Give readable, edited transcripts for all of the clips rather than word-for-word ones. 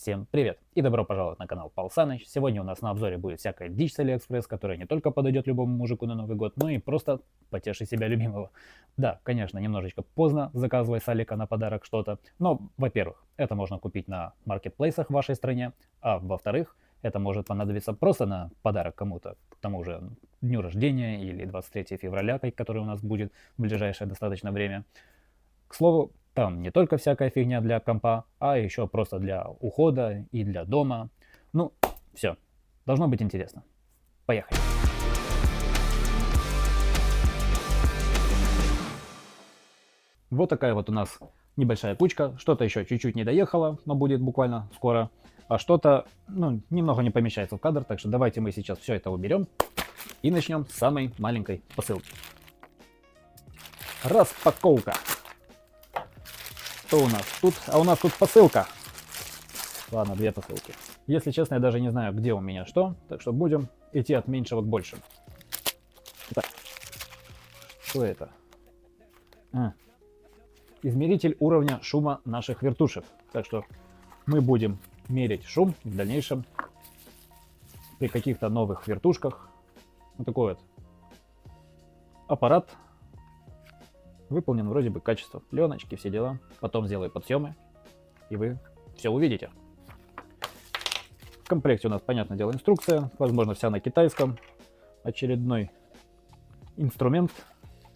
Всем привет и добро пожаловать на канал Пал Саныч. Сегодня у нас на обзоре будет всякая дичь с Алиэкспресс, которая не только подойдет любому мужику на Новый год, но и просто потешить себя любимого. Да, конечно, немножечко поздно заказывать с Алика на подарок что-то, но, во-первых, это можно купить на маркетплейсах в вашей стране, а во-вторых, это может понадобиться просто на подарок кому-то, к тому же дню рождения или 23 февраля, который у нас будет в ближайшее достаточно время. К слову, там не только всякая фигня для компа, а еще просто для ухода и для дома. Ну, все. Должно быть интересно. Поехали. Вот такая вот у нас небольшая кучка. Что-то еще чуть-чуть не доехало, но будет буквально скоро. А что-то, немного не помещается в кадр. Так что давайте мы сейчас все это уберем. И начнем с самой маленькой посылки. Распаковка. Что у нас тут? А у нас тут посылка. Ладно, две посылки. Если честно, я даже не знаю, где у меня что. Так что будем идти от меньшего к большему. Так. Что это? Измеритель уровня шума наших вертушек. Так что мы будем мерить шум в дальнейшем при каких-то новых вертушках. Вот такой вот аппарат. Выполнен вроде бы качество пленочки, все дела. Потом сделаю подсъемы, и вы все увидите. В комплекте у нас, понятное дело, инструкция. Возможно, вся на китайском. Очередной инструмент.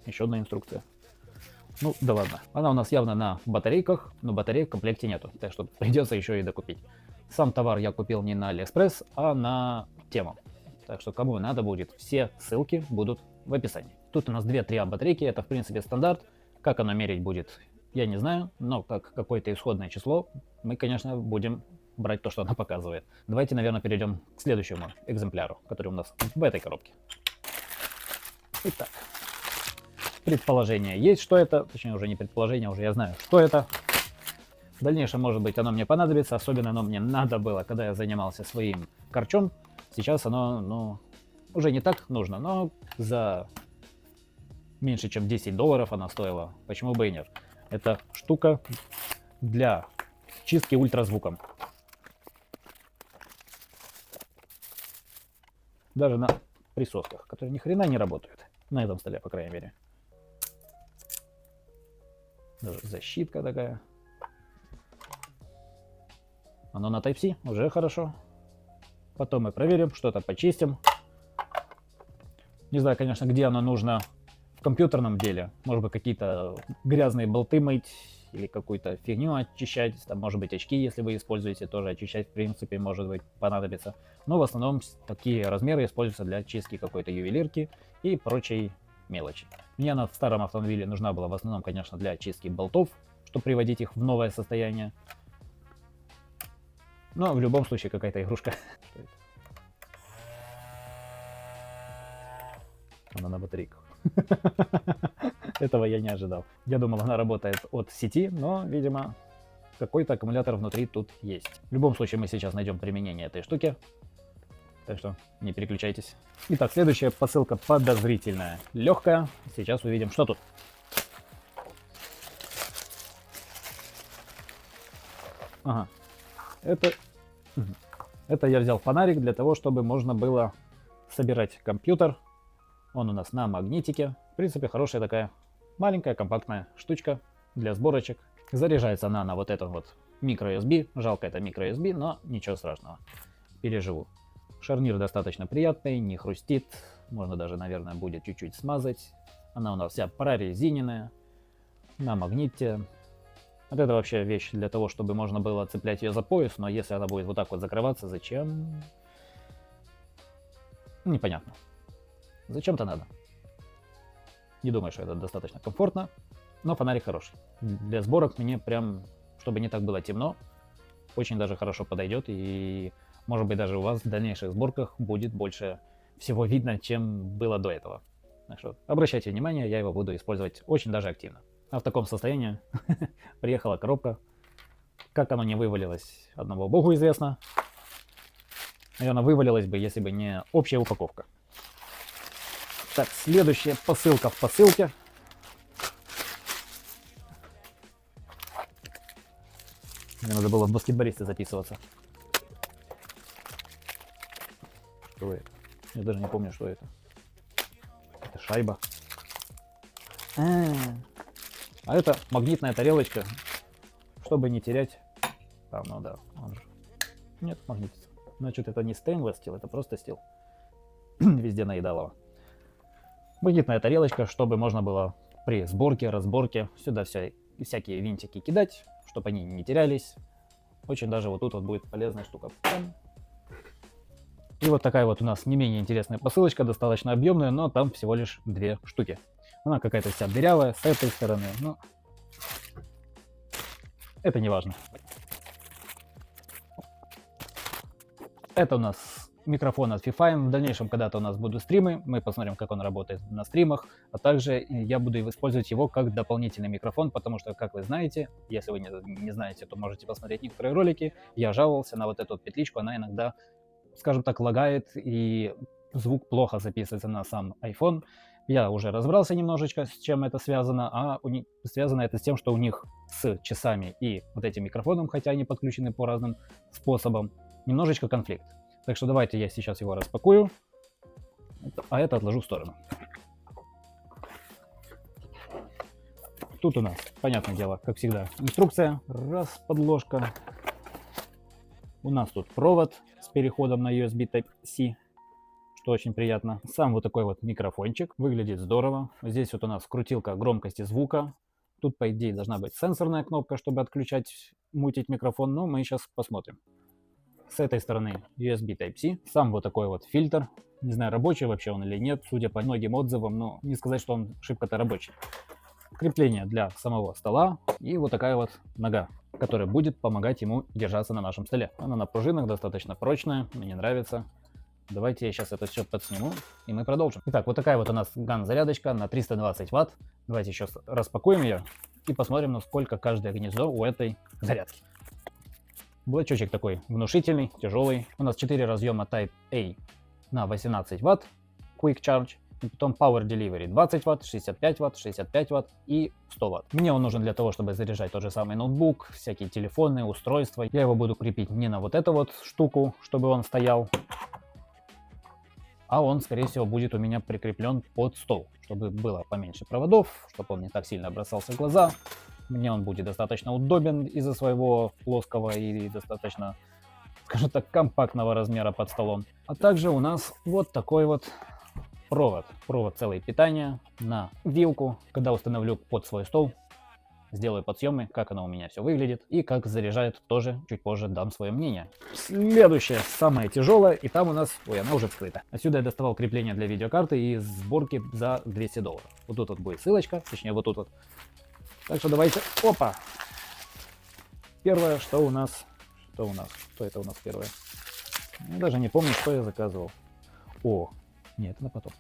Еще одна инструкция. Ну, да ладно. Она у нас явно на батарейках, но батареек в комплекте нету. Так что придется еще и докупить. Сам товар я купил не на Алиэкспресс, а на Тему. Так что кому надо будет, все ссылки будут в описании. Тут у нас 2-3 батарейки, это в принципе стандарт. Как оно мерить будет, я не знаю, но как какое-то исходное число мы, конечно, будем брать то, что оно показывает. Давайте, наверное, перейдем к следующему экземпляру, который у нас в этой коробке. Итак, предположение есть, что это, точнее уже не предположение, уже я знаю, что это. В дальнейшем, может быть, оно мне понадобится, особенно оно мне надо было, когда я занимался своим корчом. Сейчас оно, уже не так нужно, но за меньше чем $10 она стоила, почему бы и нет. Это штука для чистки ультразвуком. Даже на присосках, которые ни хрена не работают. На этом столе, по крайней мере. Даже защитка такая. Оно на Type-C, уже хорошо. Потом мы проверим, что-то почистим. Не знаю, конечно, где оно нужно в компьютерном деле. Может быть, какие-то грязные болты мыть или какую-то фигню очищать. Там, может быть, очки, если вы используете, тоже очищать, в принципе, может быть, понадобится. Но в основном такие размеры используются для чистки какой-то ювелирки и прочей мелочи. Мне она в старом автомобиле нужна была в основном, конечно, для очистки болтов, чтобы приводить их в новое состояние. Но в любом случае какая-то игрушка. Она на батарейках. Этого я не ожидал. Я думал, она работает от сети, но, видимо, какой-то аккумулятор внутри тут есть. В любом случае, мы сейчас найдем применение этой штуки. Так что не переключайтесь. Итак, следующая посылка подозрительная. Легкая. Сейчас увидим, что тут. Ага. Это я взял фонарик для того, чтобы можно было собирать компьютер. Он у нас на магнитике. В принципе, хорошая такая маленькая компактная штучка для сборочек. Заряжается она на вот этом вот microUSB. Жалко, это microUSB, но ничего страшного. Переживу. Шарнир достаточно приятный, не хрустит. Можно даже, наверное, будет чуть-чуть смазать. Она у нас вся прорезиненная. На магните. Вот это вообще вещь для того, чтобы можно было цеплять ее за пояс. Но если она будет вот так вот закрываться, зачем? Непонятно. Зачем-то надо. Не думаю, что это достаточно комфортно, но фонарик хороший. Для сборок мне прям, чтобы не так было темно, очень даже хорошо подойдет. И может быть даже у вас в дальнейших сборках будет больше всего видно, чем было до этого. Так что обращайте внимание, я его буду использовать очень даже активно. А в таком состоянии приехала коробка. Как оно не вывалилось, одному богу известно. Наверное, вывалилось бы, если бы не общая упаковка. Так, следующая посылка в посылке. Мне надо было в баскетболисты записываться. Что это? Я даже не помню, что это. Это шайба. А это магнитная тарелочка, чтобы не терять. А, ну да, он же. Нет, магнитится. Значит, это не stainless steel, это просто стил. Везде наедалово. Магнитная тарелочка, чтобы можно было при сборке, разборке сюда всякие винтики кидать, чтобы они не терялись. Очень даже вот тут вот будет полезная штука. И вот такая вот у нас не менее интересная посылочка, достаточно объемная, но там всего лишь 2 штуки. Она какая-то вся дырявая с этой стороны, но это не важно. Это у нас микрофон от Fifine. В дальнейшем когда-то у нас будут стримы, мы посмотрим, как он работает на стримах, а также я буду использовать его как дополнительный микрофон, потому что, как вы знаете, если вы не знаете, то можете посмотреть некоторые ролики, я жаловался на вот эту петличку, она иногда, скажем так, лагает, и звук плохо записывается на сам iPhone. Я уже разобрался немножечко, с чем это связано, а связано это с тем, что у них с часами и вот этим микрофоном, хотя они подключены по разным способам, немножечко конфликт. Так что давайте я сейчас его распакую, а это отложу в сторону. Тут у нас, понятное дело, как всегда, инструкция. Раз, подложка. У нас тут провод с переходом на USB Type-C, что очень приятно. Сам вот такой вот микрофончик. Выглядит здорово. Здесь вот у нас крутилка громкости звука. Тут, по идее, должна быть сенсорная кнопка, чтобы отключать, мутить микрофон, но мы сейчас посмотрим. С этой стороны USB Type-C. Сам вот такой вот фильтр. Не знаю, рабочий вообще он или нет, судя по многим отзывам, но не сказать, что он шибко-то рабочий. Крепление для самого стола и вот такая вот нога, которая будет помогать ему держаться на нашем столе. Она на пружинах, достаточно прочная, мне нравится. Давайте я сейчас это все подсниму, и мы продолжим. Итак, вот такая вот у нас ган-зарядочка на 320 Вт. Давайте сейчас распакуем ее и посмотрим, насколько каждое гнездо у этой зарядки. Блочочек такой внушительный, тяжелый. У нас 4 разъема Type-A на 18 Вт, Quick Charge. И потом Power Delivery 20 Вт, 65 Вт, 65 Вт и 100 Вт. Мне он нужен для того, чтобы заряжать тот же самый ноутбук, всякие телефоны, устройства. Я его буду крепить не на вот эту вот штуку, чтобы он стоял, а он, скорее всего, будет у меня прикреплен под стол, чтобы было поменьше проводов, чтобы он не так сильно бросался в глаза. Мне он будет достаточно удобен из-за своего плоского и достаточно, скажем так, компактного размера под столом. А также у нас вот такой вот провод целое питание на вилку. Когда установлю под свой стол, сделаю подсъемы, как оно у меня все выглядит и как заряжает, тоже чуть позже дам свое мнение. Следующее, самое тяжелое, и там у нас, ой, она уже вскрыта. Отсюда я доставал крепление для видеокарты и сборки за $200. Вот тут вот будет ссылочка, точнее вот тут вот. Так что давайте, опа! Первое, что это у нас первое? Я даже не помню, что я заказывал. О, нет, это на потом.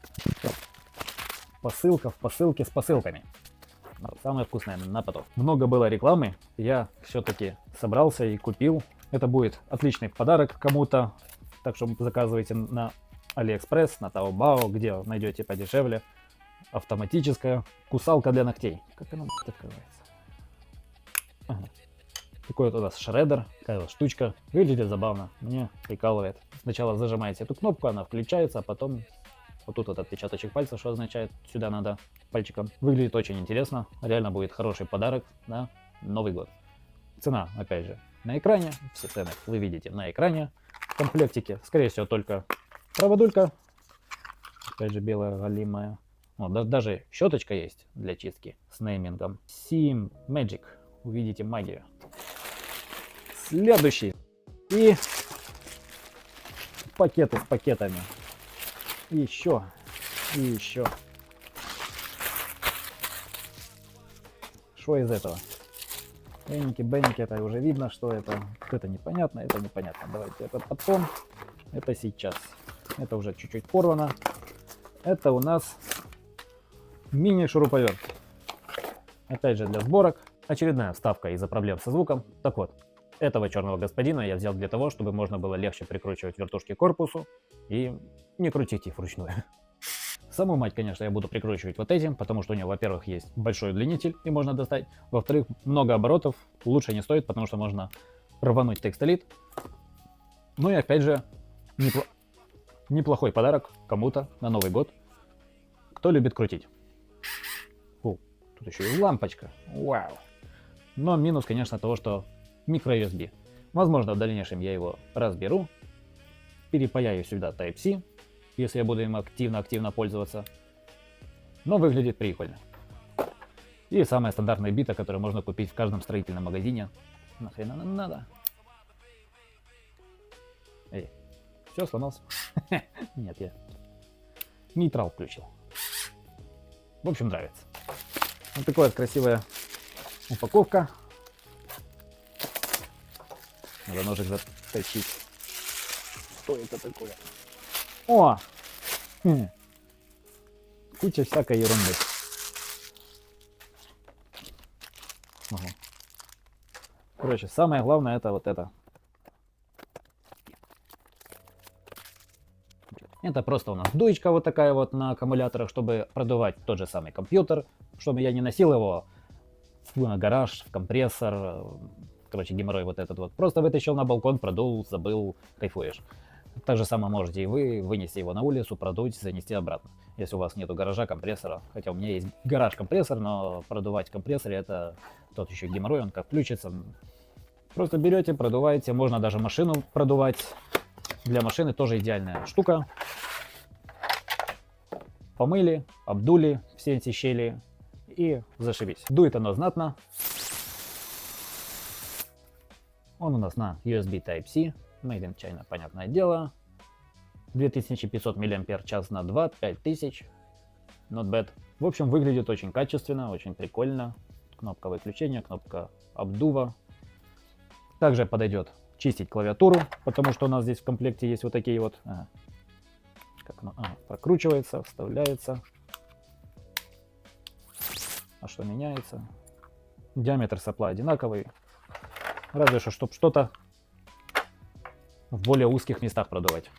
Посылка в посылке с посылками. Самое вкусное на потом. Много было рекламы, я все-таки собрался и купил. Это будет отличный подарок кому-то, так что заказывайте на AliExpress, на Taobao, где найдете подешевле. Автоматическая кусалка для ногтей. Как она называется? Ага. Такой вот у нас шредер, такая вот штучка. Выглядит забавно, мне прикалывает. Сначала зажимаете эту кнопку, она включается, а потом вот тут вот отпечаточек пальца, что означает, сюда надо пальчиком. Выглядит очень интересно, реально будет хороший подарок на Новый год. Цена, опять же, на экране, все цены вы видите на экране. В комплектике, скорее всего, только проводулька, опять же, белая голимая. Вот, даже щеточка есть для чистки с неймингом. Sim Magic, увидите магию. Следующий. И пакеты с пакетами. И еще. Что из этого? Бенники, это уже видно, что это. Это непонятно, это непонятно. Давайте это потом. Это сейчас. Это уже чуть-чуть порвано. Это у нас мини-шуруповерт. Опять же для сборок. Очередная вставка из-за проблем со звуком. Так вот, этого черного господина я взял для того, чтобы можно было легче прикручивать вертушки к корпусу и не крутить их вручную. Саму мать, конечно, я буду прикручивать вот этим, потому что у него, во-первых, есть большой удлинитель и можно достать. Во-вторых, много оборотов лучше не стоит, потому что можно рвануть текстолит. Ну и опять же, неплохой подарок кому-то на Новый год, кто любит крутить. Фу, тут еще и лампочка. Вау. Но минус, конечно, того, что micro-USB. Возможно, в дальнейшем я его разберу, перепаяю сюда Type-C, если я буду им активно пользоваться. Но выглядит прикольно. И самая стандартная бита, которую можно купить в каждом строительном магазине. Нахрена нам надо? Эй, все, сломался? Нет, я нейтрал включил. В общем, нравится. Вот такая вот красивая упаковка. Надо ножик заточить. Что это такое? О! Куча всякой ерунды. Ага. Короче, самое главное это вот это. Это просто у нас дуечка вот такая вот на аккумуляторах, чтобы продувать тот же самый компьютер, чтобы я не носил его в гараж, в компрессор. Короче, геморрой вот этот вот. Просто вытащил на балкон, продул, забыл, кайфуешь. Так же самое можете и вы вынести его на улицу, продуть, занести обратно. Если у вас нету гаража, компрессора. Хотя у меня есть гараж-компрессор, но продувать в компрессоре это тот еще геморрой, он как включится. Просто берете, продуваете, можно даже машину продувать. Для машины тоже идеальная штука. Помыли, обдули все эти щели и зашибись. Дует оно знатно. Он у нас на USB Type-C. Made in China, понятное дело. 2500 мАч на 2, 5000. Not bad. В общем, выглядит очень качественно, очень прикольно. Кнопка выключения, кнопка обдува. Также подойдет чистить клавиатуру, потому что у нас здесь в комплекте есть вот такие вот... Как оно? Прокручивается, вставляется. А что меняется? Диаметр сопла одинаковый. Разве что, чтобы что-то в более узких местах продувать.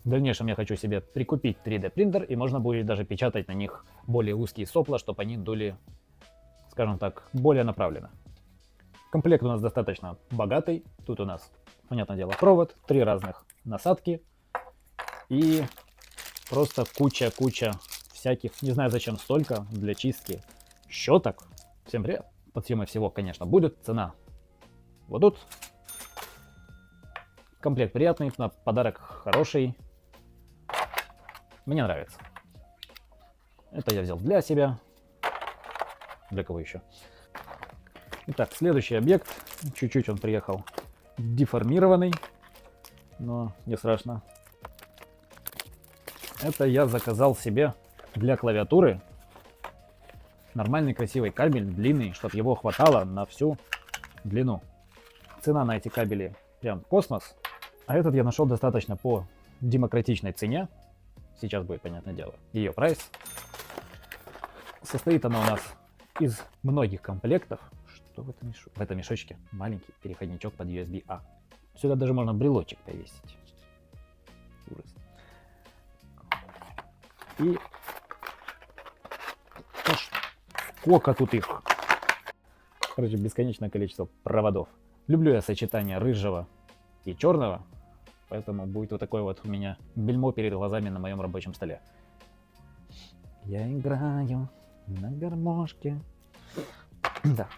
В дальнейшем я хочу себе прикупить 3D принтер, и можно будет даже печатать на них более узкие сопла, чтобы они дули, скажем так, более направленно. Комплект у нас достаточно богатый. Тут у нас, понятное дело, провод, 3 разных насадки и просто куча всяких, не знаю зачем столько, для чистки щеток. Всем привет! Под съемой всего, конечно, будет. Цена вот тут. Комплект приятный, на подарок хороший. Мне нравится. Это я взял для себя. Для кого еще? Итак, следующий объект. Чуть-чуть он приехал деформированный, но не страшно. Это я заказал себе для клавиатуры нормальный красивый кабель, длинный, чтобы его хватало на всю длину. Цена на эти кабели прям космос. А этот я нашел достаточно по демократичной цене. Сейчас будет, понятное дело, ее прайс. Состоит она у нас из многих комплектов. Что в этом мешочке? Маленький переходничок под USB-A. Сюда даже можно брелочек повесить. Ужас. И сколько тут их? Короче, бесконечное количество проводов. Люблю я сочетание рыжего и черного, поэтому будет вот такое вот у меня бельмо перед глазами на моем рабочем столе. Я играю на гармошке. Да.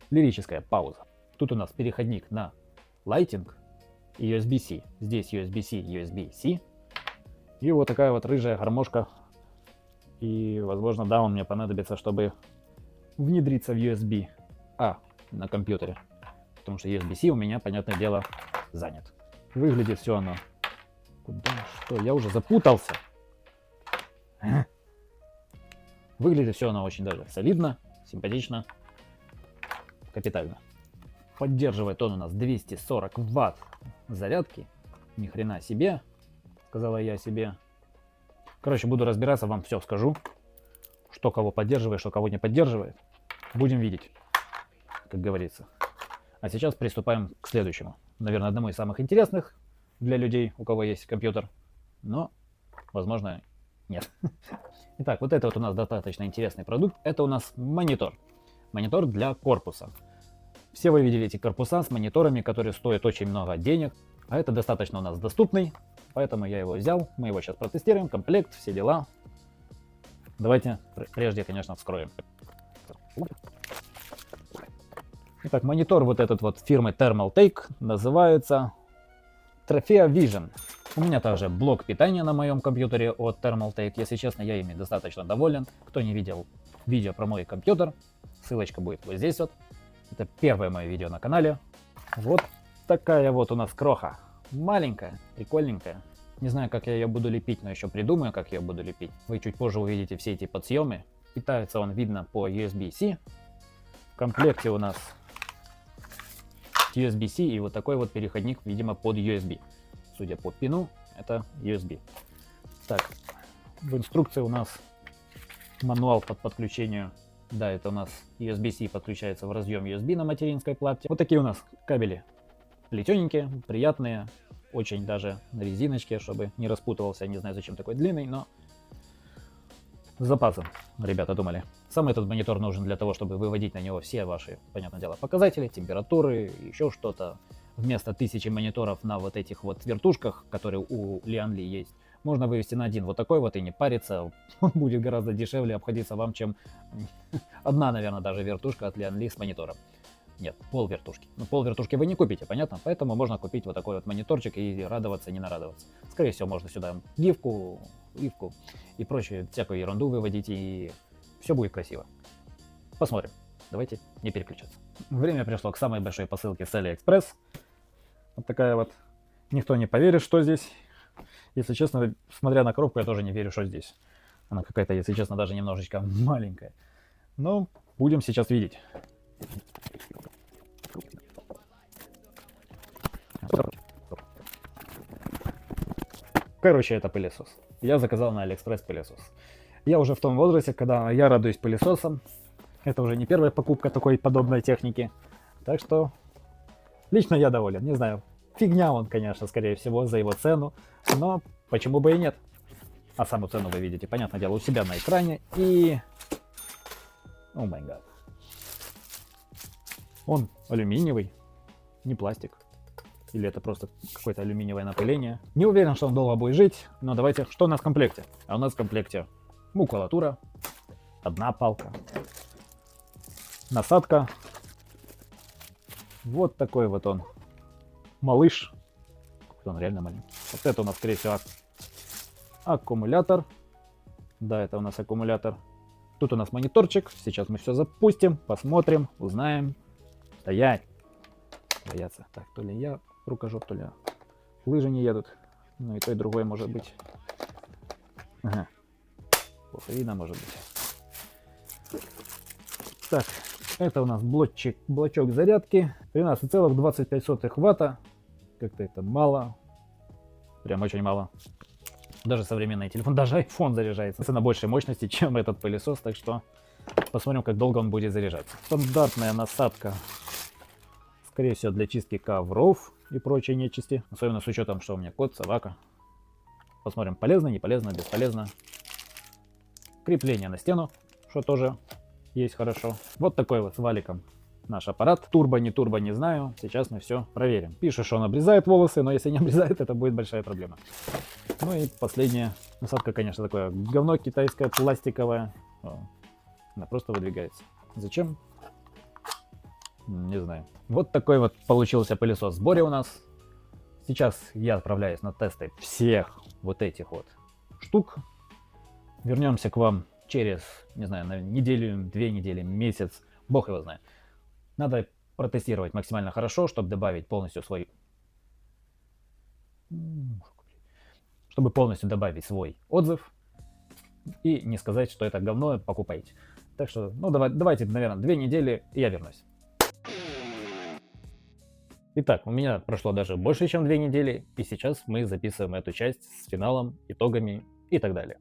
Лирическая пауза. Тут у нас переходник на Lighting и USB-C. Здесь USB-C, USB-C. И вот такая вот рыжая гармошка. И, возможно, да, он мне понадобится, чтобы внедриться в USB-A на компьютере. Потому что USB-C у меня, понятное дело, занят. Выглядит все оно... Куда? Что? Я уже запутался. Выглядит все оно очень даже солидно, симпатично, капитально. Поддерживает он у нас 240 ватт зарядки. Ни хрена себе, сказала я себе. Короче, буду разбираться, вам все скажу. Что кого поддерживает, что кого не поддерживает. Будем видеть, как говорится. А сейчас приступаем к следующему. Наверное, одному из самых интересных для людей, у кого есть компьютер. Но, возможно, Нет. Итак, вот это вот у нас достаточно интересный продукт. Это у нас монитор. Монитор для корпуса. Все вы видели эти корпуса с мониторами, которые стоят очень много денег. А это достаточно у нас доступный. Поэтому я его взял. Мы его сейчас протестируем. Комплект, все дела. Давайте прежде, конечно, вскроем. Итак, монитор вот этот вот фирмы Thermaltake называется Trofeo Vision. У меня также блок питания на моем компьютере от Thermaltake. Если честно, я ими достаточно доволен. Кто не видел видео про мой компьютер, ссылочка будет вот здесь вот. Это первое мое видео на канале. Вот такая вот у нас кроха. Маленькая, прикольненькая. Не знаю, как я ее буду лепить, но еще придумаю, как я буду лепить. Вы чуть позже увидите все эти подсъемы. Питается он, видно, по USB-C. В комплекте у нас USB-C и вот такой вот переходник, видимо, под USB. Судя по пину, это USB. Так, в инструкции у нас мануал под подключению. Да, это у нас USB-C подключается в разъем USB на материнской плате. Вот такие у нас кабели. Плетененькие, приятные. Очень даже на резиночке, чтобы не распутывался. Не знаю, зачем такой длинный, но с запасом, ребята думали. Сам этот монитор нужен для того, чтобы выводить на него все ваши, понятное дело, показатели, температуры, еще что-то. Вместо 1000 мониторов на вот этих вот вертушках, которые у Lianli есть, можно вывести на один вот такой вот и не париться. Он будет гораздо дешевле обходиться вам, чем одна, наверное, даже вертушка от Lianli с монитором. Нет, пол вертушки. Но пол вертушки вы не купите, понятно? Поэтому можно купить вот такой вот мониторчик и радоваться, не нарадоваться. Скорее всего, можно сюда гифку и прочую всякую ерунду выводить, и все будет красиво. Посмотрим. Давайте не переключаться. Время пришло к самой большой посылке с AliExpress. Вот такая вот. Никто не поверит, что здесь. Если честно, смотря на коробку, я тоже не верю, что здесь. Она какая-то, если честно, даже немножечко маленькая. Но будем сейчас видеть. Короче, это пылесос. Я заказал на AliExpress пылесос. Я уже в том возрасте, когда я радуюсь пылесосам. Это уже не первая покупка такой подобной техники. Так что лично я доволен. Не знаю, фигня он, конечно, скорее всего, за его цену. Но почему бы и нет. А саму цену вы видите, понятное дело, у себя на экране. И... О май гад. Он алюминиевый, не пластик. Или это просто какое-то алюминиевое напыление. Не уверен, что он долго будет жить, но давайте, что у нас в комплекте? А у нас в комплекте макулатура, одна палка, насадка. Вот такой вот он малыш. Он реально маленький. Вот это у нас, скорее всего, аккумулятор. Да, это у нас аккумулятор. Тут у нас мониторчик. Сейчас мы все запустим, посмотрим, узнаем. Стоять. Бояться. Так, то ли я рукожоп, то ли лыжи не едут. Ну и то, и другое может быть. Ага. Плохо видно, может быть. Так, это у нас блочок зарядки. 13,25 ватта. Как-то это мало. Прям очень мало. Даже современный телефон, даже iPhone заряжается на большей мощности, чем этот пылесос. Так что посмотрим, как долго он будет заряжаться. Стандартная насадка. Скорее всего, для чистки ковров и прочей нечисти. Особенно с учетом, что у меня кот, собака. Посмотрим, полезно, не полезно, бесполезно. Крепление на стену, что тоже есть хорошо. Вот такой вот с валиком наш аппарат. Турбо, не знаю. Сейчас мы все проверим. Пишет, что он обрезает волосы, но если не обрезает, это будет большая проблема. Ну и последняя насадка, конечно, такое говно китайское, пластиковое. Она просто выдвигается. Зачем? Не знаю. Вот такой вот получился пылесос в сборе у нас. Сейчас я отправляюсь на тесты всех вот этих вот штук. Вернемся к вам через, не знаю, на неделю, 2 недели, месяц. Бог его знает. Надо протестировать максимально хорошо, чтобы добавить полностью свой... Чтобы полностью добавить свой отзыв. И не сказать, что это говно, покупайте. Так что, ну давайте, наверное, 2 недели, и я вернусь. Итак, у меня прошло даже больше, чем 2 недели, и сейчас мы записываем эту часть с финалом, итогами и так далее.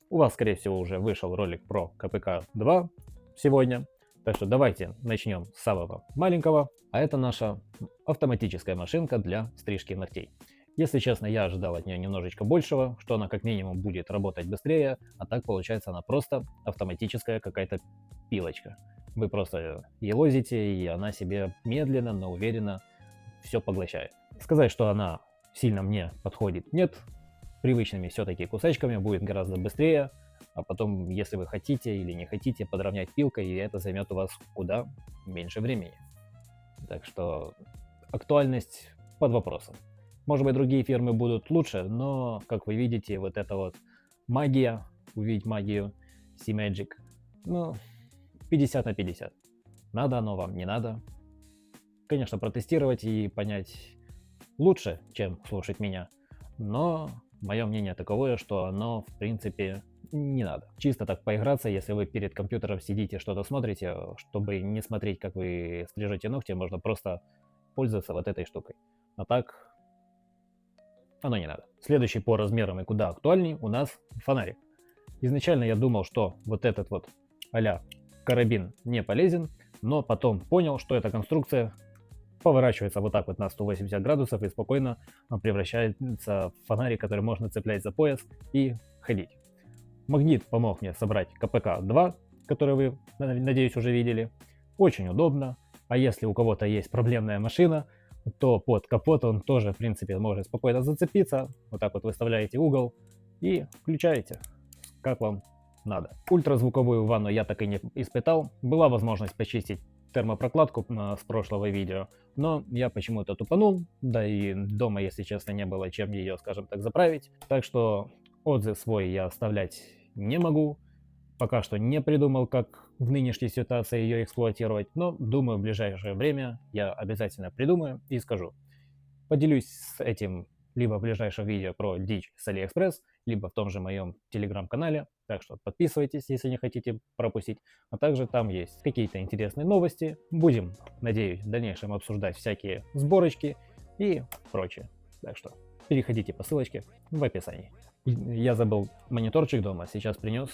У вас, скорее всего, уже вышел ролик про КПК 2 сегодня, так что давайте начнем с самого маленького. А это наша автоматическая машинка для стрижки ногтей. Если честно, я ожидал от нее немножечко большего, что она как минимум будет работать быстрее, а так получается она просто автоматическая какая-то пилочка. Вы просто елозите, и она себе медленно, но уверенно все поглощает. Сказать, что она сильно мне подходит, нет. Привычными все-таки кусачками будет гораздо быстрее, а потом, если вы хотите или не хотите подровнять пилкой, и это займет у вас куда меньше времени. Так что актуальность под вопросом. Может быть, другие фирмы будут лучше, но, как вы видите, вот эта вот магия, увидеть магию C-Magic, ну, 50 на 50. Надо оно вам, не надо. Конечно, протестировать и понять лучше, чем слушать меня, но мое мнение таковое, что оно, в принципе, не надо. Чисто так поиграться, если вы перед компьютером сидите, что-то смотрите, чтобы не смотреть, как вы стрижете ногти, можно просто пользоваться вот этой штукой. А так, оно не надо. Следующий по размерам и куда актуальней у нас фонарик. Изначально я думал, что вот этот вот а-ля карабин не полезен, но потом понял, что эта конструкция поворачивается вот так вот на 180 градусов и спокойно превращается в фонарик, который можно цеплять за пояс и ходить. Магнит помог мне собрать КПК-2, который вы, надеюсь, уже видели. Очень удобно. А если у кого-то есть проблемная машина, то под капот он тоже, в принципе, может спокойно зацепиться. Вот так вот выставляете угол и включаете, как вам надо. Ультразвуковую ванну я так и не испытал. Была возможность почистить термопрокладку с прошлого видео, но я почему-то тупанул, да и дома, если честно, не было чем ее, скажем так, заправить. Так что отзыв свой я оставлять не могу. Пока что не придумал, как в нынешней ситуации ее эксплуатировать, но думаю, в ближайшее время я обязательно придумаю и скажу. Поделюсь с этим либо в ближайшем видео про дичь с AliExpress, либо в том же моем телеграм-канале. Так что подписывайтесь, если не хотите пропустить. А также там есть какие-то интересные новости. Будем, надеюсь, в дальнейшем обсуждать всякие сборочки и прочее. Так что переходите по ссылочке в описании. Я забыл мониторчик дома, сейчас принес.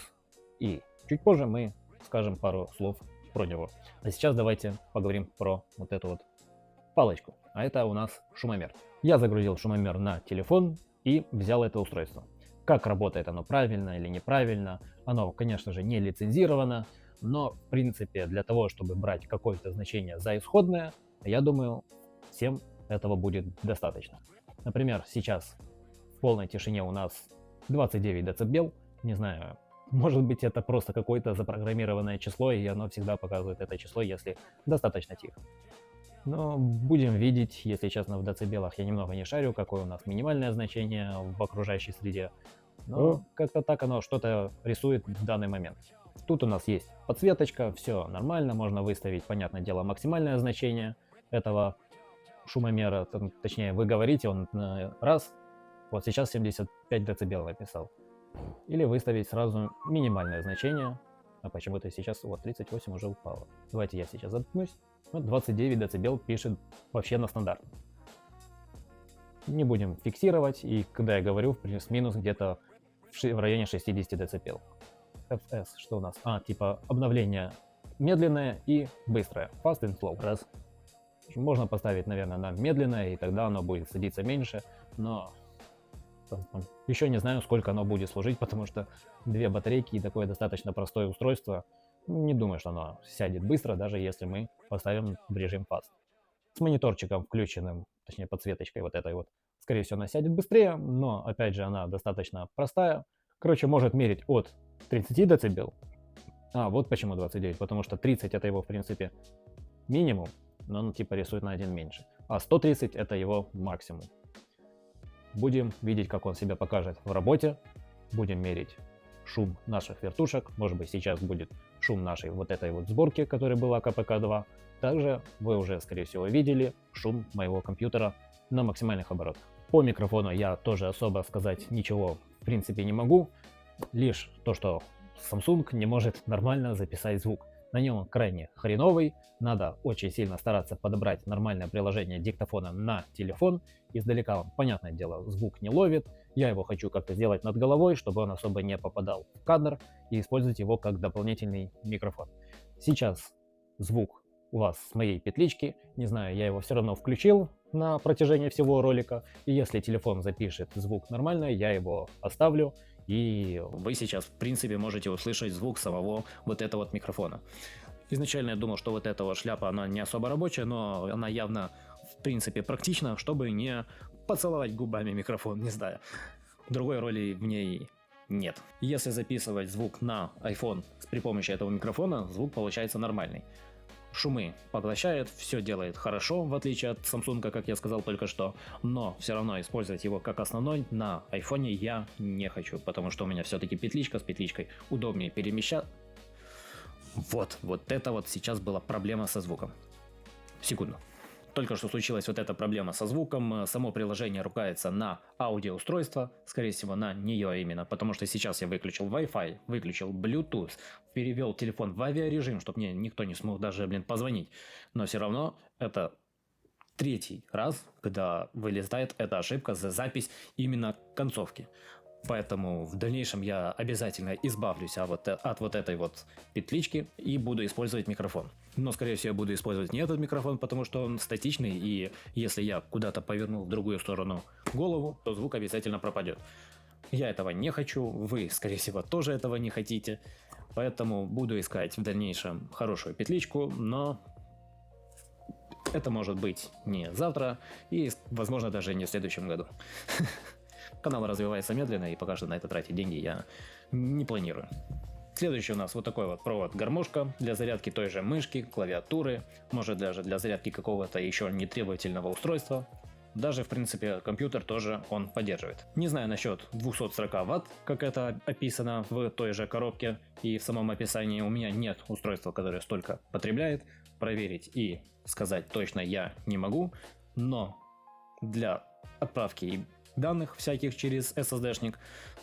И чуть позже мы скажем пару слов про него. А сейчас давайте поговорим про вот эту вот палочку. А это у нас шумомер. Я загрузил шумомер на телефон и взял это устройство. Как работает оно, правильно или неправильно? Оно, конечно же, не лицензировано, но в принципе для того, чтобы брать какое-то значение за исходное, я думаю, всем этого будет достаточно. Например, сейчас в полной тишине у нас 29 дБ. Не знаю, может быть, это просто какое-то запрограммированное число, и оно всегда показывает это число, если достаточно тихо. Но будем видеть, если честно, в децибелах я немного не шарю, какое у нас минимальное значение в окружающей среде. Но как-то так оно что-то рисует в данный момент. Тут у нас есть подсветочка, все нормально, можно выставить, понятное дело, максимальное значение этого шумомера. Точнее, вы говорите, он раз, вот сейчас 75 дБ написал. Или выставить сразу минимальное значение. А почему-то сейчас вот 38 уже упало. Давайте я сейчас заткнусь. Вот 29 дБ пишет вообще на стандарт. Не будем фиксировать. И когда я говорю, плюс-минус где-то в районе 60 дБ. FS, что у нас? Типа обновление медленное и быстрое. Fast and slow. Раз. Можно поставить, наверное, на медленное, и тогда оно будет садиться меньше. Но еще не знаю, сколько оно будет служить, потому что две батарейки и такое достаточно простое устройство. Не думаю, что оно сядет быстро, даже если мы поставим в режим Fast. С мониторчиком включенным, точнее подсветочкой вот этой вот, скорее всего, она сядет быстрее, но опять же она достаточно простая. Короче, может мерить от 30 дБ. Вот почему 29, потому что 30 это его, в принципе, минимум, но он типа рисует на один меньше. А 130 это его максимум. Будем видеть, как он себя покажет в работе. Будем мерить шум наших вертушек. Может быть, сейчас будет шум нашей вот этой вот сборки, которая была КПК-2. Также вы уже, скорее всего, видели шум моего компьютера на максимальных оборотах. По микрофону я тоже особо сказать ничего в принципе не могу. Лишь то, что Samsung не может нормально записать звук. На нем он крайне хреновый, надо очень сильно стараться подобрать нормальное приложение диктофона на телефон. Издалека он, понятное дело, звук не ловит. Я его хочу как-то сделать над головой, чтобы он особо не попадал в кадр, и использовать его как дополнительный микрофон. Сейчас звук у вас с моей петлички, не знаю, я его все равно включил, на протяжении всего ролика. И если телефон запишет звук нормально, я его оставлю. И вы сейчас, в принципе, можете услышать звук самого вот этого вот микрофона. Изначально я думал, что вот эта вот шляпа, она не особо рабочая, но она явно, в принципе, практична, чтобы не поцеловать губами микрофон, не знаю. Другой роли в ней нет. Если записывать звук на iPhone при помощи этого микрофона, звук получается нормальный. Шумы поглощает, все делает хорошо, в отличие от Samsung, как я сказал только что, но все равно использовать его как основной на iPhone я не хочу, потому что у меня все-таки петличка, с петличкой удобнее перемещать. Вот это вот сейчас была проблема со звуком. Секунду. Только что случилась вот эта проблема со звуком, само приложение ругается на аудиоустройство, скорее всего на нее именно, потому что сейчас я выключил Wi-Fi, выключил Bluetooth, перевел телефон в авиарежим, чтобы мне никто не смог даже, позвонить, но все равно это третий раз, когда вылезает эта ошибка за запись именно концовки. Поэтому в дальнейшем я обязательно избавлюсь от вот этой вот петлички и буду использовать микрофон. Но, скорее всего, я буду использовать не этот микрофон, потому что он статичный, и если я куда-то поверну в другую сторону голову, то звук обязательно пропадет. Я этого не хочу, вы, скорее всего, тоже этого не хотите, поэтому буду искать в дальнейшем хорошую петличку, но это может быть не завтра и, возможно, даже не в следующем году. Канал развивается медленно, и пока что на это тратить деньги я не планирую. Следующий у нас вот такой вот провод-гармошка для зарядки той же мышки, клавиатуры, может даже для зарядки какого-то еще нетребовательного устройства. Даже, в принципе, компьютер тоже он поддерживает. Не знаю насчет 240 Вт, как это описано в той же коробке и в самом описании. У меня нет устройства, которое столько потребляет. Проверить и сказать точно я не могу, но для отправки данных всяких через SSD-шник,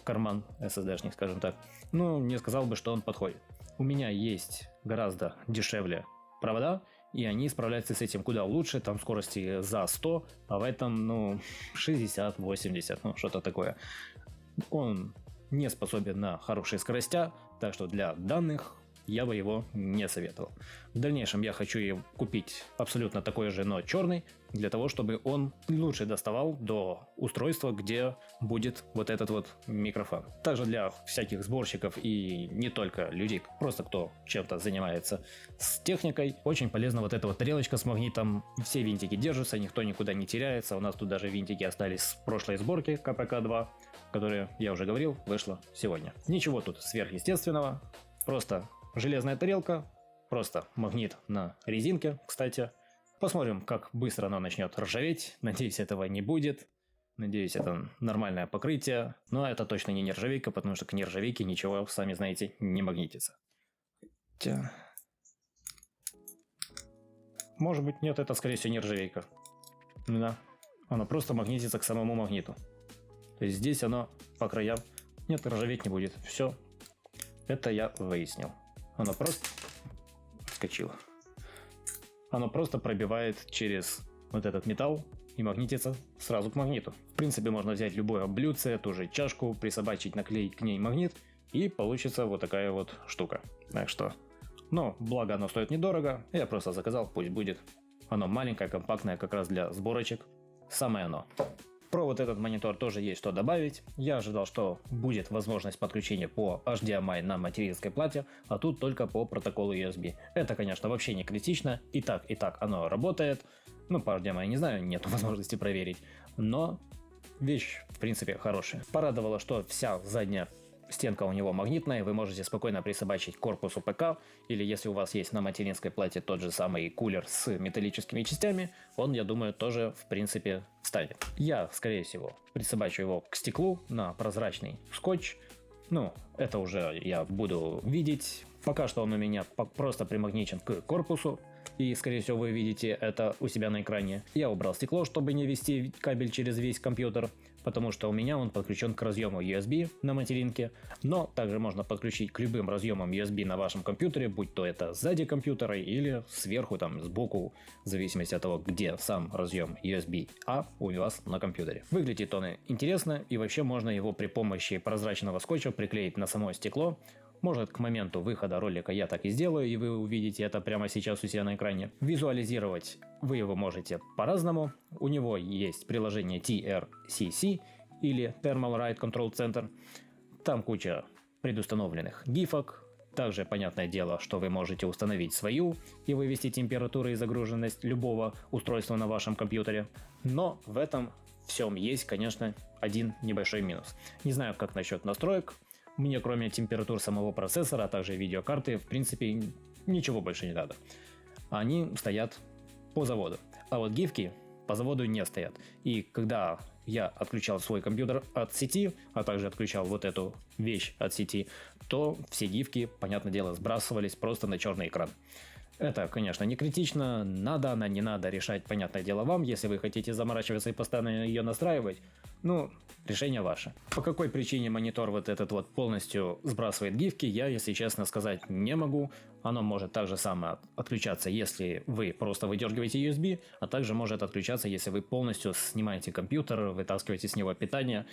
карман SSD-шник, скажем так, не сказал бы, что он подходит. У меня есть гораздо дешевле провода, и они справляются с этим куда лучше, там скорости за 100, а в этом, 60-80, что-то такое. Он не способен на хорошие скоростя, так что для данных я бы его не советовал. В дальнейшем я хочу купить абсолютно такой же, но черный, для того, чтобы он лучше доставал до устройства, где будет вот этот вот микрофон. Также для всяких сборщиков и не только людей, просто кто чем-то занимается с техникой, очень полезна вот эта вот тарелочка с магнитом. Все винтики держатся, никто никуда не теряется. У нас тут даже винтики остались с прошлой сборки КПК-2, которые, я уже говорил, вышла сегодня. Ничего тут сверхъестественного, просто железная тарелка, просто магнит на резинке, кстати. Посмотрим, как быстро оно начнет ржаветь. Надеюсь, этого не будет. Надеюсь, это нормальное покрытие. Но это точно не нержавейка, потому что к нержавейке ничего, сами знаете, не магнитится. Хотя... Может быть, нет, это скорее всего нержавейка. Да, оно просто магнитится к самому магниту. То есть здесь оно по краям... Нет, ржаветь не будет. Все. Это я выяснил. Оно просто... Вскочило. Оно просто пробивает через вот этот металл и магнитится сразу к магниту. В принципе, можно взять любое блюдце, ту же чашку, присобачить, наклеить к ней магнит, и получится вот такая вот штука. Так что... благо оно стоит недорого, я просто заказал, пусть будет. Оно маленькое, компактное, как раз для сборочек. Самое оно. Про вот этот монитор тоже есть что добавить. Я ожидал, что будет возможность подключения по HDMI на материнской плате, а тут только по протоколу USB. Это, конечно, вообще не критично. И так оно работает. По HDMI не знаю, нет возможности проверить. Но вещь, в принципе, хорошая. Порадовало, что вся задняя стенка у него магнитная, вы можете спокойно присобачить к корпусу ПК, или если у вас есть на материнской плате тот же самый кулер с металлическими частями, он, я думаю, тоже в принципе станет. Я, скорее всего, присобачу его к стеклу на прозрачный скотч. Это уже я буду видеть. Пока что он у меня просто примагничен к корпусу. И, скорее всего, вы видите это у себя на экране. Я убрал стекло, чтобы не вести кабель через весь компьютер, потому что у меня он подключен к разъему USB на материнке. Но также можно подключить к любым разъемам USB на вашем компьютере, будь то это сзади компьютера или сверху, сбоку, в зависимости от того, где сам разъем USB-A у вас на компьютере. Выглядит он интересно, и вообще можно его при помощи прозрачного скотча приклеить на само стекло. Может, к моменту выхода ролика я так и сделаю, и вы увидите это прямо сейчас у себя на экране. Визуализировать вы его можете по-разному. У него есть приложение TRCC или Thermal Ride Control Center. Там куча предустановленных гифок. Также понятное дело, что вы можете установить свою и вывести температуру и загруженность любого устройства на вашем компьютере. Но в этом всем есть, конечно, один небольшой минус. Не знаю, как насчет настроек. Мне кроме температур самого процессора, а также видеокарты, в принципе, ничего больше не надо. Они стоят по заводу. А вот гифки по заводу не стоят. И когда я отключал свой компьютер от сети, а также отключал вот эту вещь от сети, то все гифки, понятное дело, сбрасывались просто на черный экран. Это, конечно, не критично, надо она, не надо, решать, понятное дело, вам. Если вы хотите заморачиваться и постоянно ее настраивать, ну, решение ваше. По какой причине монитор вот этот вот полностью сбрасывает гифки, я, если честно сказать, не могу. Оно может также само отключаться, если вы просто выдергиваете USB, а также может отключаться, если вы полностью снимаете компьютер, вытаскиваете с него питание.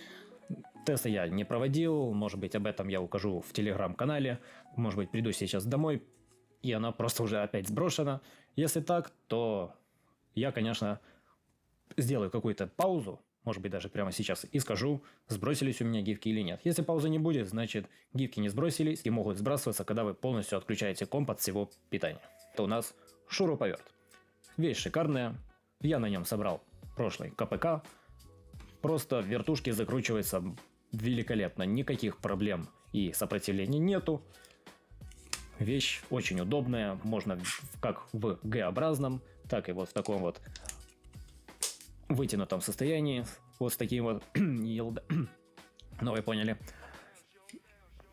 Тесты я не проводил, может быть, об этом я укажу в телеграм-канале, может быть, приду сейчас домой, и она просто уже опять сброшена. Если так, то я, конечно, сделаю какую-то паузу, может быть, даже прямо сейчас, и скажу, сбросились у меня гифки или нет. Если паузы не будет, значит, гифки не сбросились и могут сбрасываться, когда вы полностью отключаете комп от всего питания. Это у нас шуруповерт. Вещь шикарная. Я на нем собрал прошлый КПК. Просто вертушки закручиваются великолепно. Никаких проблем и сопротивления нету. Вещь очень удобная, можно как в Г-образном, так и вот в таком вот вытянутом состоянии, вот с таким вот, ну вы поняли.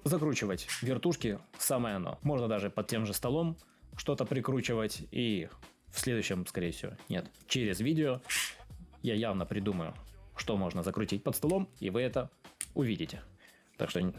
Закручивать вертушки самое оно. Можно даже под тем же столом что-то прикручивать, и в следующем, скорее всего, нет, через видео я явно придумаю, что можно закрутить под столом, и вы это увидите. Так что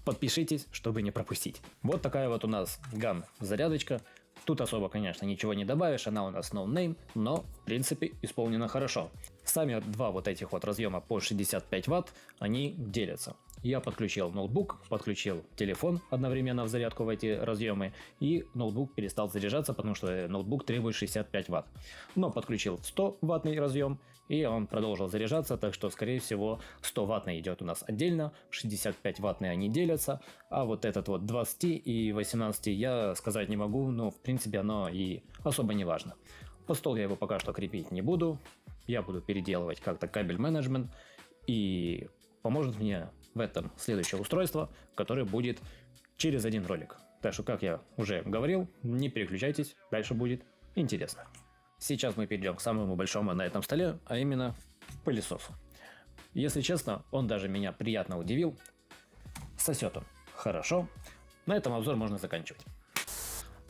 подпишитесь, чтобы не пропустить. Вот такая вот у нас GAN-зарядочка. Тут особо, конечно, ничего не добавишь, она у нас no name, но, в принципе, исполнена хорошо. Сами два вот этих вот разъема по 65 Вт, они делятся. Я подключил ноутбук, подключил телефон одновременно в зарядку в эти разъемы, и ноутбук перестал заряжаться, потому что ноутбук требует 65 Вт. Но подключил 100 ваттный разъем, и он продолжил заряжаться, так что, скорее всего, 100 ваттный идет у нас отдельно, 65 ваттные они делятся, а вот этот вот 20 и 18 я сказать не могу, но, в принципе, оно и особо не важно. Под стол я его пока что крепить не буду, я буду переделывать как-то кабель менеджмент, и поможет мне в этом следующее устройство, которое будет через один ролик. Так что, как я уже говорил, не переключайтесь, дальше будет интересно. Сейчас мы перейдем к самому большому на этом столе, а именно пылесосу. Если честно, он даже меня приятно удивил. Сосет он хорошо. На этом обзор можно заканчивать.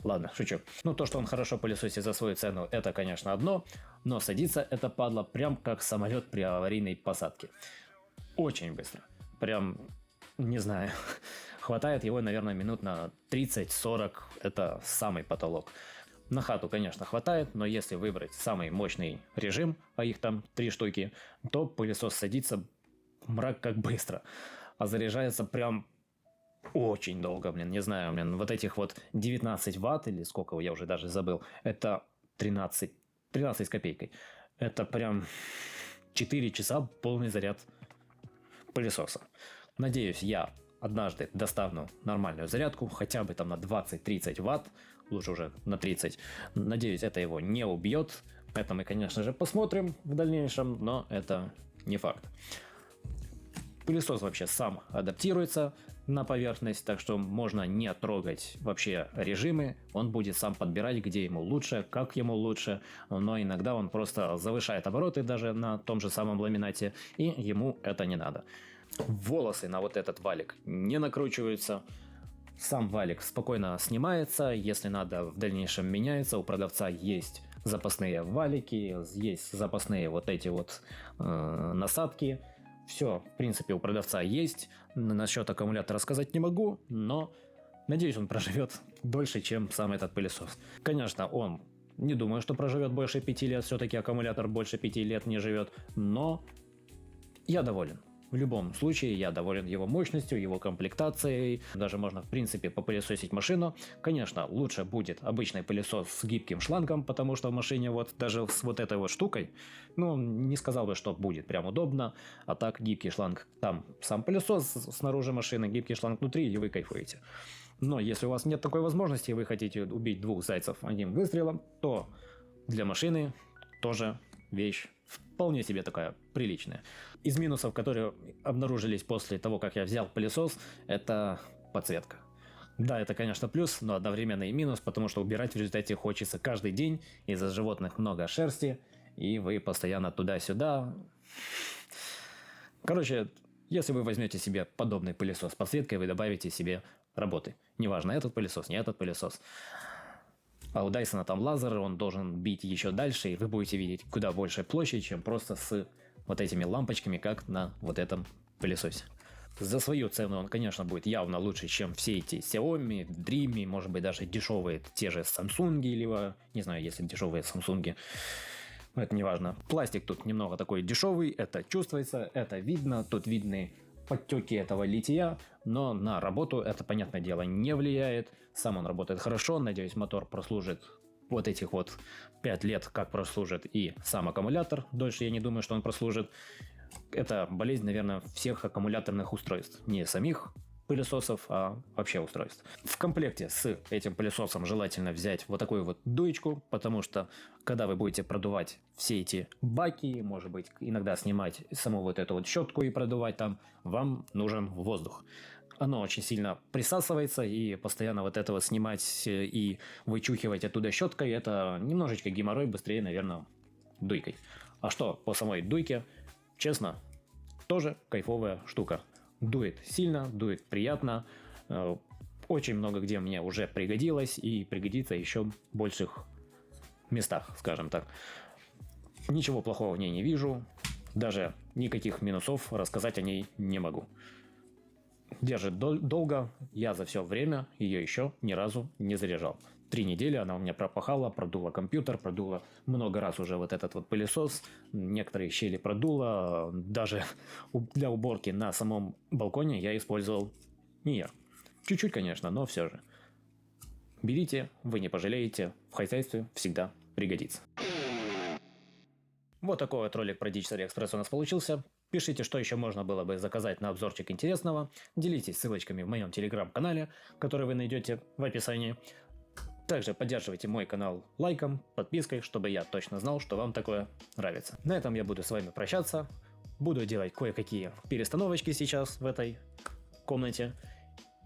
Ладно, шучу. Ну, то, что он хорошо пылесосит за свою цену, это, конечно, одно, но садится это падла прям как самолет при аварийной посадке. Очень быстро. Прям, не знаю, хватает его, наверное, минут на 30-40, это самый потолок. На хату, конечно, хватает, но если выбрать самый мощный режим, а их там 3 штуки, то пылесос садится мрак как быстро, а заряжается прям очень долго, блин, не знаю, блин, вот этих вот 19 ватт или сколько, я уже даже забыл, это 13 с копейкой, это прям 4 часа полный заряд пылесоса. Надеюсь, я однажды достану нормальную зарядку, хотя бы там на 20-30 ватт, лучше уже на 30. Надеюсь, это его не убьет. Это мы, конечно же, посмотрим в дальнейшем, но это не факт. Пылесос вообще сам адаптируется на поверхность, так что можно не трогать вообще режимы. Он будет сам подбирать, где ему лучше, как ему лучше. Но иногда он просто завышает обороты даже на том же самом ламинате, и ему это не надо. Волосы на вот этот валик не накручиваются. Сам валик спокойно снимается, если надо, в дальнейшем меняется. У продавца есть запасные валики, есть запасные вот эти вот насадки. Все, в принципе, у продавца есть. Насчет аккумулятора сказать не могу, но надеюсь, он проживет дольше, чем сам этот пылесос. Конечно, он не думаю, что проживет больше 5 лет. Все-таки аккумулятор больше 5 лет не живет. Но я доволен. В любом случае, я доволен его мощностью, его комплектацией. Даже можно, в принципе, попылесосить машину. Конечно, лучше будет обычный пылесос с гибким шлангом, потому что в машине вот даже с вот этой вот штукой, ну, не сказал бы, что будет прям удобно. А так, гибкий шланг, там сам пылесос снаружи машины, гибкий шланг внутри, и вы кайфуете. Но если у вас нет такой возможности, и вы хотите убить 2 зайцев одним выстрелом, то для машины тоже вещь вполне себе такая приличная. Из минусов, которые обнаружились после того, как я взял пылесос, это подсветка. Да, это, конечно, плюс, но одновременно и минус, потому что убирать в результате хочется каждый день, из-за животных много шерсти, и вы постоянно туда-сюда. Короче, если вы возьмете себе подобный пылесос с подсветкой, вы добавите себе работы. Неважно, этот пылесос, не этот пылесос. А у Dyson там лазер, он должен бить еще дальше, и вы будете видеть куда больше площадь, чем просто с вот этими лампочками, как на вот этом пылесосе. За свою цену он, конечно, будет явно лучше, чем все эти Xiaomi, Dreame, может быть, даже дешевые те же Samsung, или, не знаю, если дешевые Samsung, это не важно. Пластик тут немного такой дешевый, это чувствуется, это видно, тут видны подтеки этого литья, но на работу это, понятное дело, не влияет. Сам он работает хорошо, надеюсь, мотор прослужит вот этих вот 5 лет, как прослужит и сам аккумулятор. Дольше я не думаю, что он прослужит. Это болезнь, наверное, всех аккумуляторных устройств. Не самих пылесосов, а вообще устройств. В комплекте с этим пылесосом желательно взять вот такую вот дуечку, потому что когда вы будете продувать все эти баки, может быть, иногда снимать саму вот эту вот щетку и продувать там, вам нужен воздух. Оно очень сильно присасывается, и постоянно вот это вот снимать и вычухивать оттуда щеткой, это немножечко геморрой, быстрее, наверное, дуйкой. А что по самой дуйке, честно, тоже кайфовая штука. Дует сильно, дует приятно, очень много где мне уже пригодилось и пригодится еще в больших местах, скажем так. Ничего плохого в ней не вижу, даже никаких минусов рассказать о ней не могу. Держит долго, я за все время ее еще ни разу не заряжал. 3 недели она у меня пропахала, продула компьютер, продула много раз уже вот этот вот пылесос, некоторые щели продула, даже для уборки на самом балконе я использовал Nier. Чуть-чуть, конечно, но все же. Берите, вы не пожалеете, в хозяйстве всегда пригодится. Вот такой вот ролик про Digital Express у нас получился. Пишите, что еще можно было бы заказать на обзорчик интересного. Делитесь ссылочками в моем телеграм-канале, который вы найдете в описании. Также поддерживайте мой канал лайком, подпиской, чтобы я точно знал, что вам такое нравится. На этом я буду с вами прощаться. Буду делать кое-какие перестановочки сейчас в этой комнате.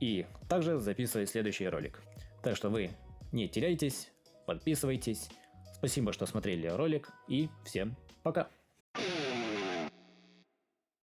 И также записывать следующий ролик. Так что вы не теряйтесь, подписывайтесь. Спасибо, что смотрели ролик. И всем пока.